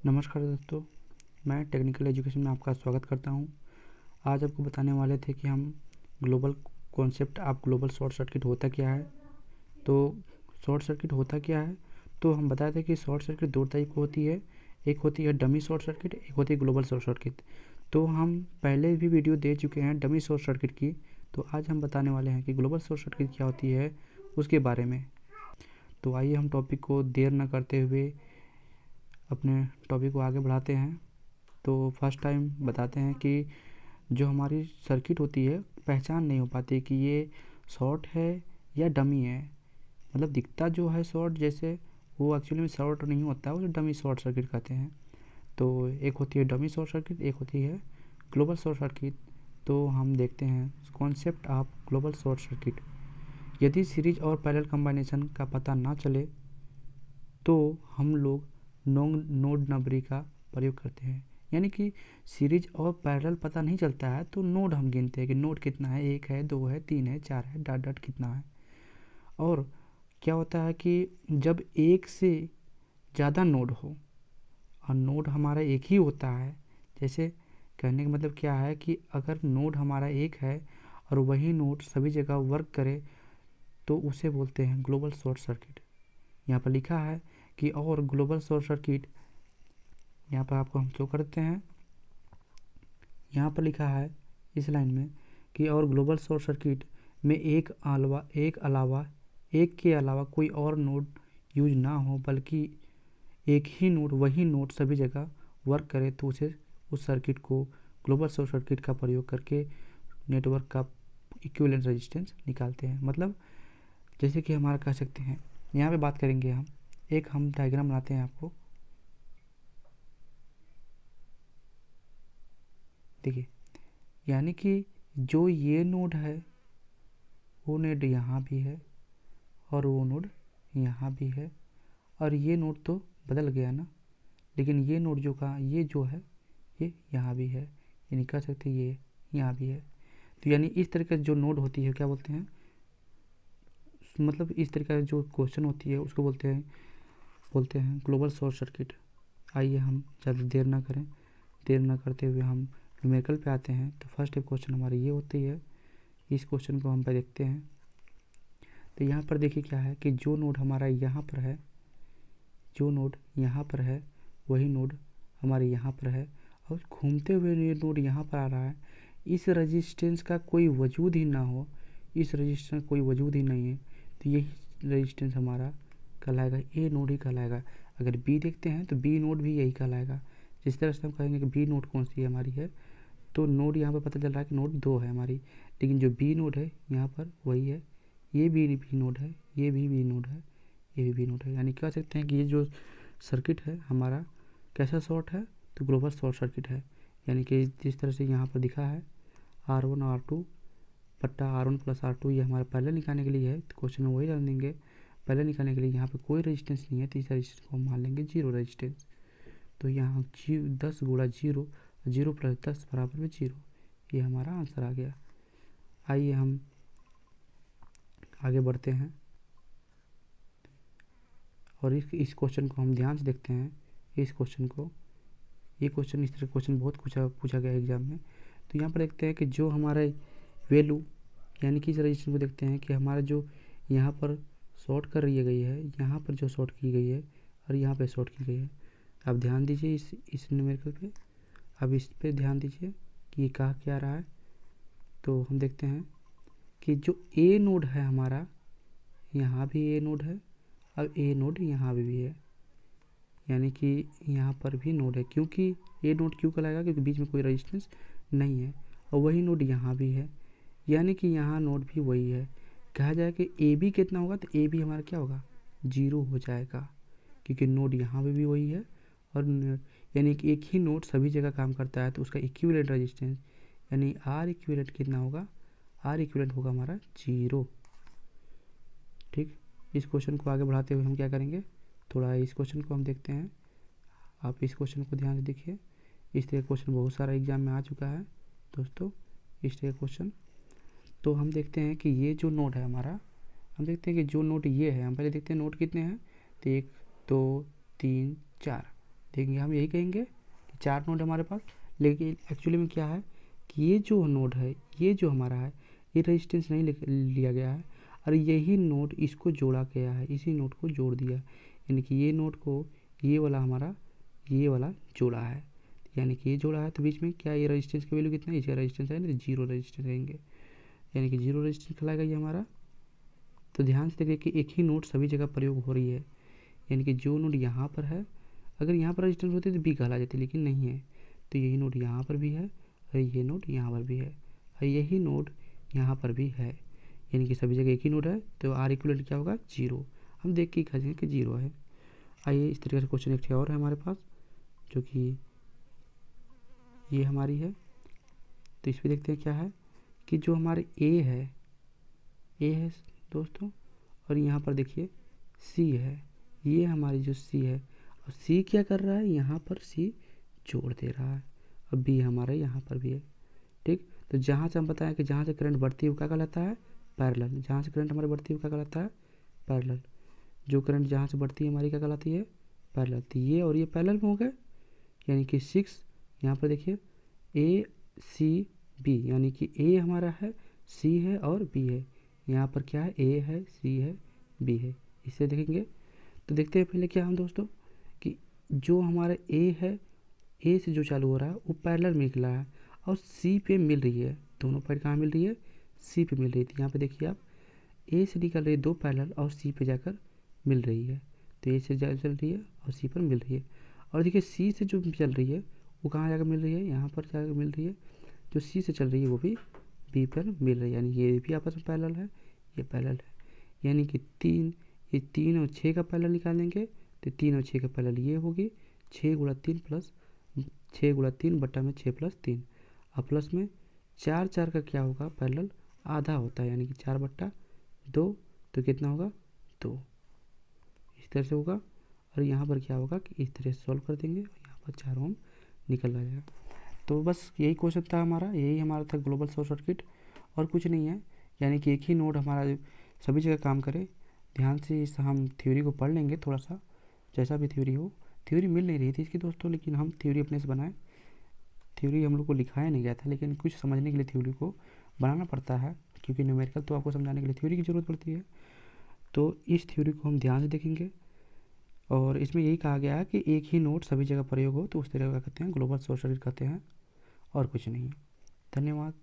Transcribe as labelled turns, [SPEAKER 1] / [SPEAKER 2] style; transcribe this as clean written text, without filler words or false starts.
[SPEAKER 1] नमस्कार दोस्तों, मैं टेक्निकल एजुकेशन में आपका स्वागत करता हूं। आज आपको बताने वाले थे कि हम global concept of global short circuit होता क्या है। तो शॉर्ट सर्किट होता क्या है, तो हम बताए थे कि शॉर्ट सर्किट दो टाइप की होती है। एक होती है डमी शॉर्ट सर्किट, एक होती है ग्लोबल शॉर्ट सर्किट। तो हम पहले भी वीडियो दे चुके हैं डमी शॉर्ट सर्किट की। तो आज हम बताने वाले हैं कि ग्लोबल शॉर्ट सर्किट क्या होती है उसके बारे में। तो आइए हम टॉपिक को देर न करते हुए अपने टॉपिक को आगे बढ़ाते हैं। तो फर्स्ट टाइम बताते हैं कि जो हमारी सर्किट होती है पहचान नहीं हो पाती कि ये शॉर्ट है या डमी है। मतलब दिखता जो है शॉर्ट जैसे, वो एक्चुअली में शॉर्ट नहीं होता है, वो डमी शॉर्ट सर्किट कहते हैं। तो एक होती है डमी शॉर्ट सर्किट, एक होती है ग्लोबल शॉर्ट सर्किट। तो हम देखते हैं concept of global short circuit. यदि सीरीज और पैरेलल कॉम्बिनेशन का पता ना चले तो हम लोग नोड नंबरी का प्रयोग करते हैं। यानी कि सीरीज और पैरेलल पता नहीं चलता है तो नोड हम गिनते हैं कि नोड कितना है, 1 है, 2 है, 3 है, 4 है, डॉट डॉट कितना है। और क्या होता है कि जब एक से ज़्यादा नोड हो और नोड हमारा एक ही होता है, जैसे कहने का मतलब क्या है कि अगर नोड हमारा एक है और वही नोड सभी जगह वर्क करे तो उसे बोलते हैं ग्लोबल शॉर्ट सर्किट। यहाँ पर लिखा है कि और ग्लोबल शॉर्ट सर्किट, यहाँ पर आपको हम शो करते हैं। यहाँ पर लिखा है इस लाइन में कि और ग्लोबल शॉर्ट सर्किट में एक के अलावा कोई और नोड यूज ना हो, बल्कि एक ही नोड वही नोड सभी जगह वर्क करे तो उसे उस सर्किट को ग्लोबल शॉर्ट सर्किट का प्रयोग करके नेटवर्क का इक्विवेलेंट रेजिस्टेंस निकालते हैं। मतलब जैसे कि हमारा कह सकते हैं, यहाँ पे बात करेंगे हम डायग्राम बनाते हैं आपको। देखिए, यानी कि जो ये नोड है वो नोड यहाँ भी है और वो नोड यहाँ भी है, और ये नोड तो बदल गया ना, लेकिन ये नोड ये जो है ये यहाँ भी है, यानी कह सकते हैं ये यहाँ भी है। तो यानी इस तरह का जो नोड होती है क्या बोलते हैं, मतलब इस तरह का जो क्वेश्चन होती है उसको बोलते हैं ग्लोबल शॉर्ट सर्किट। आइए हम ज़्यादा देर ना करें, देर ना करते हुए हम न्यूमेरिकल पे आते हैं। तो फर्स्ट क्वेश्चन हमारी ये होती है, इस क्वेश्चन को हम पे देखते हैं। तो यहाँ पर देखिए क्या है कि जो नोड हमारा यहाँ पर है, जो नोड यहाँ पर है वही नोड हमारे यहाँ पर है, और घूमते हुए ये नोड यहाँ पर आ रहा है। इस रेजिस्टेंस का कोई वजूद ही ना हो, इस रेजिस्टेंस का कोई वजूद ही नहीं है, तो यही रेजिस्टेंस हमारा कहलाएगा, ए नोड ही कहलाएगा। अगर बी देखते हैं तो बी नोड भी यही कहलाएगा। जिस तरह से हम कहेंगे कि बी नोड कौन सी हमारी है, तो नोड यहाँ पर पता चल रहा है कि नोड 2 है हमारी, लेकिन जो बी नोड है यहाँ पर वही है। ये भी नोड है, ये भी बी नोड है, ये भी बी नोड है। यानी कह सकते हैं कि ये जो सर्किट है हमारा कैसा शॉर्ट है, तो ग्लोबल शॉर्ट सर्किट है। यानी कि जिस तरह से यहाँ पर दिखा है R1 R2 बट्टा R1 प्लस R2, ये हमारा पहले निकालने के लिए है। तो क्वेश्चन में वही डाल देंगे, पहले निकालने के लिए यहाँ पे कोई रेजिस्टेंस नहीं है तो इस रेजिस्टेंस को हम मान लेंगे 0 रेजिस्टेंस। तो यहाँ 10 गुणा 0, 0 प्लस 10 बराबर में 0, ये हमारा आंसर आ गया। आइए हम आगे बढ़ते हैं और इस क्वेश्चन को हम ध्यान से देखते हैं। इस क्वेश्चन को, ये क्वेश्चन इस तरह क्वेश्चन बहुत पूछा गया एग्जाम में। तो यहाँ पर देखते हैं कि जो हमारा वैल्यू, यानी कि इस रजिस्टर को देखते हैं कि हमारा जो यहाँ पर शॉर्ट कर रही गई है, यहाँ पर जो शॉर्ट की गई है और यहाँ पे शॉर्ट की गई है। आप ध्यान दीजिए इस न्यूमेरिकल पे, अब इस पे ध्यान दीजिए कि ये कहा क्या रहा है। तो हम देखते हैं कि जो ए नोड है हमारा, यहाँ भी ए नोड है और ए नोड यहाँ भी है, यानी कि यहाँ पर भी नोड है। क्योंकि ए नोड क्यों कहलाएगा, क्योंकि बीच में कोई रेजिस्टेंस नहीं है, और वही नोड यहाँ भी है, यानी कि यहाँ नोड भी वही है। कहा जाए कि ए बी कितना होगा, तो ए बी हमारा क्या होगा, 0 हो जाएगा, क्योंकि नोड यहाँ पे भी वही है। और यानी कि एक ही नोड सभी जगह काम करता है तो उसका इक्विवेलेंट रेजिस्टेंस यानी आर इक्विवेलेंट कितना होगा, आर इक्विवेलेंट होगा हमारा 0। ठीक, इस क्वेश्चन को आगे बढ़ाते हुए हम क्या करेंगे, थोड़ा इस क्वेश्चन को हम देखते हैं। आप इस क्वेश्चन को ध्यान से देखिए, इस तरह क्वेश्चन बहुत सारा एग्जाम में आ चुका है दोस्तों, इस तरह क्वेश्चन। तो हम देखते हैं कि ये जो नोड है हमारा, हम देखते हैं कि जो नोड ये है, हम पहले देखते हैं नोड कितने हैं। तो 1 2 3 4, देखेंगे हम यही कहेंगे कि 4 नोड हमारे पास, लेकिन एक्चुअली में क्या है कि ये जो नोड है, ये जो हमारा है, ये रेजिस्टेंस नहीं लिया गया है और यही नोड इसको जोड़ा गया है, इसी नोड को जोड़ दिया, यानी कि ये नोड को ये वाला हमारा ये वाला जोड़ा है, यानी कि ये जोड़ा है। तो बीच में क्या ये रेजिस्टेंस की वैल्यू कितना है, इसका रेजिस्टेंस है ना, 0 रेजिस्टेंस रहेंगे, यानी कि 0 रेजिस्टेंस कहलाएगा ये हमारा। तो ध्यान से देखिए कि एक ही नोड सभी जगह प्रयोग हो रही है, यानी कि जो नोड यहाँ पर है, अगर यहाँ पर रेजिस्टेंस होती तो बी कहला जाती, लेकिन नहीं है। तो यही नोड यहाँ पर भी है और ये नोड यहाँ पर भी है और यही नोड यहाँ पर भी है, यानी कि सभी जगह एक ही नोड है। तो आर इक्वलेंट क्या होगा, 0। हम देख के कहेंगे कि 0 है। आइए इस तरीके से क्वेश्चन एक और है हमारे पास, जो कि ये हमारी है। तो इस पर देखते हैं क्या है कि जो हमारे ए है दोस्तों, और यहाँ पर देखिए सी है, ये हमारी जो सी है, और सी क्या कर रहा है, यहाँ पर सी जोड़ दे रहा है, और बी हमारा यहाँ पर भी है। ठीक, तो जहाँ से हम बताएं कि जहाँ से करंट बढ़ती है वो क्या कहलाता है, पैरेलल। जहाँ से करंट हमारी बढ़ती है वो क्या कहलाता है, पैरेलल। जो करंट जहाँ से बढ़ती है हमारी क्या कहलाती है, पैरेलल। तो ये और ये पैरेलल में हो गए, यानी कि 6। यहाँ पर देखिए ए सी बी, यानी कि ए हमारा है, सी है और बी है। यहाँ पर क्या है, ए है, सी है, बी है। इससे देखेंगे तो देखते हैं पहले क्या हम दोस्तों कि जो हमारा ए है, ए से जो चालू हो रहा है वो पैरेलल में निकला है और सी पे मिल रही है। दोनों पॉइंट कहाँ मिल रही है, सी पे मिल रही थी। यहाँ पे देखिए आप, ए से निकल रही है 2 पैरेलल और सी पे जाकर मिल रही है। तो ए से चल रही है और सी पर मिल रही है। और देखिए सी से जो चल रही है वो कहाँ जाकर मिल रही है, यहाँ पर जाकर मिल रही है। जो सी से चल रही है वो भी बी पर मिल रही है, यानी ये भी आपस में पैरेलल है, ये पैरेलल है। यानी कि 3, ये 3 और 6 का पैरेलल निकालेंगे तो 3 और 6 का पैरेलल ये होगी 6 गुणा 3 प्लस 6 गुणा 3 बट्टा में 6 प्लस 3, और प्लस में 4 4 का क्या होगा, पैरेलल आधा होता है, यानी कि 4 बट्टा 2, तो कितना होगा 2। इस तरह से होगा। और यहाँ पर क्या होगा कि इस तरह से सॉल्व कर देंगे और यहाँ पर 4 ओम निकल आ जाएगा। तो बस यही क्वेश्चन था हमारा, यही हमारा था ग्लोबल शॉर्ट सर्किट, और कुछ नहीं है। यानी कि एक ही नोड हमारा सभी जगह काम करे। ध्यान से इस हम थ्योरी को पढ़ लेंगे थोड़ा सा, जैसा भी थ्योरी हो। थ्योरी मिल नहीं रही थी इसकी दोस्तों, लेकिन हम थ्योरी अपने से बनाए। थ्योरी हम लोग को लिखाया नहीं गया था, लेकिन कुछ समझने के लिए थ्योरी को बनाना पड़ता है, क्योंकि न्यूमेरिकल तो आपको समझाने के लिए थ्योरी की ज़रूरत पड़ती है। तो इस थ्योरी को हम ध्यान से देखेंगे, और इसमें यही कहा गया है कि एक ही नोड सभी जगह प्रयोग हो तो उस तरह का कहते हैं ग्लोबल शॉर्ट सर्किट कहते हैं, और कुछ नहीं। धन्यवाद।